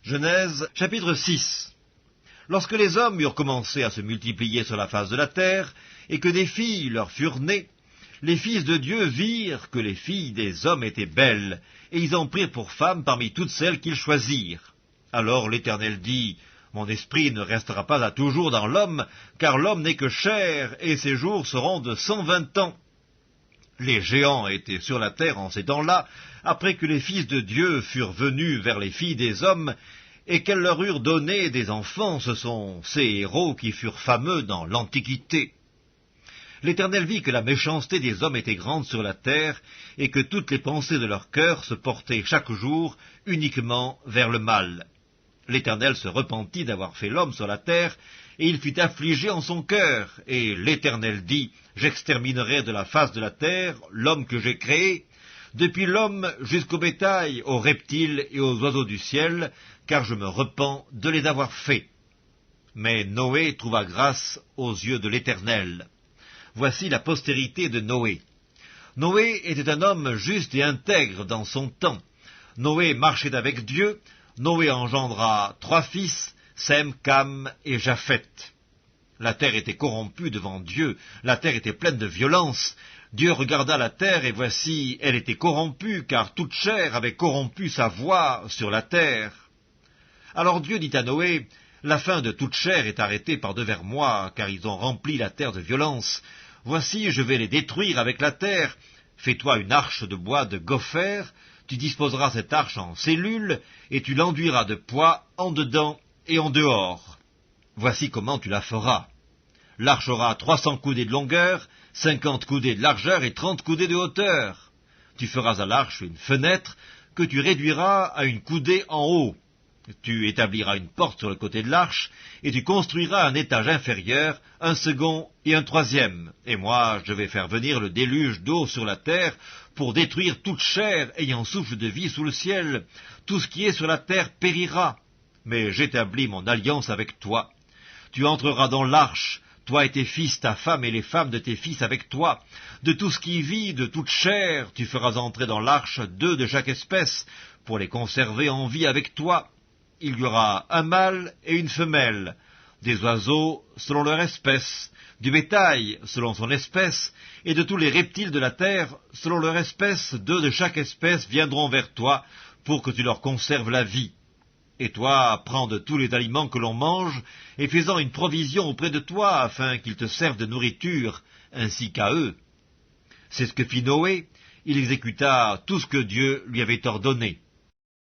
Genèse, chapitre 6. Lorsque les hommes eurent commencé à se multiplier sur la face de la terre, et que des filles leur furent nées, les fils de Dieu virent que les filles des hommes étaient belles, et ils en prirent pour femmes parmi toutes celles qu'ils choisirent. Alors l'Éternel dit, « Mon esprit ne restera pas à toujours dans l'homme, car l'homme n'est que chair, et ses jours seront de 120 ans. » Les géants étaient sur la terre en ces temps-là, après que les fils de Dieu furent venus vers les filles des hommes, et qu'elles leur eurent donné des enfants. Ce sont ces héros qui furent fameux dans l'Antiquité. L'Éternel vit que la méchanceté des hommes était grande sur la terre, et que toutes les pensées de leur cœur se portaient chaque jour uniquement vers le mal. L'Éternel se repentit d'avoir fait l'homme sur la terre, et il fut affligé en son cœur. Et l'Éternel dit, « J'exterminerai de la face de la terre l'homme que j'ai créé, depuis l'homme jusqu'au bétail, aux reptiles et aux oiseaux du ciel, car je me repens de les avoir faits. » Mais Noé trouva grâce aux yeux de l'Éternel. Voici la postérité de Noé. Noé était un homme juste et intègre dans son temps. Noé marchait avec Dieu. Noé engendra 3 fils, Sem, Cam et Japheth. La terre était corrompue devant Dieu, la terre était pleine de violence. Dieu regarda la terre, et voici, elle était corrompue, car toute chair avait corrompu sa voie sur la terre. Alors Dieu dit à Noé, « La fin de toute chair est arrêtée par devers moi, car ils ont rempli la terre de violence. Voici, je vais les détruire avec la terre. Fais-toi une arche de bois de gopher, tu disposeras cette arche en cellules, et tu l'enduiras de poids en dedans et en dehors. Voici comment tu la feras. L'arche aura 300 coudées de longueur, 50 coudées de largeur et 30 coudées de hauteur. Tu feras à l'arche une fenêtre que tu réduiras à une coudée en haut. Tu établiras une porte sur le côté de l'arche, et tu construiras un étage inférieur, un second et un troisième. Et moi, je vais faire venir le déluge d'eau sur la terre pour détruire toute chair ayant souffle de vie sous le ciel. Tout ce qui est sur la terre périra. Mais j'établis mon alliance avec toi. Tu entreras dans l'arche, toi et tes fils, ta femme et les femmes de tes fils avec toi. De tout ce qui vit, de toute chair, tu feras entrer dans l'arche 2 de chaque espèce, pour les conserver en vie avec toi. Il y aura un mâle et une femelle, des oiseaux selon leur espèce, du bétail selon son espèce, et de tous les reptiles de la terre selon leur espèce. 2 de chaque espèce viendront vers toi pour que tu leur conserves la vie. Et toi, prends de tous les aliments que l'on mange, et fais-en une provision auprès de toi, afin qu'ils te servent de nourriture, ainsi qu'à eux. » C'est ce que fit Noé. Il exécuta tout ce que Dieu lui avait ordonné.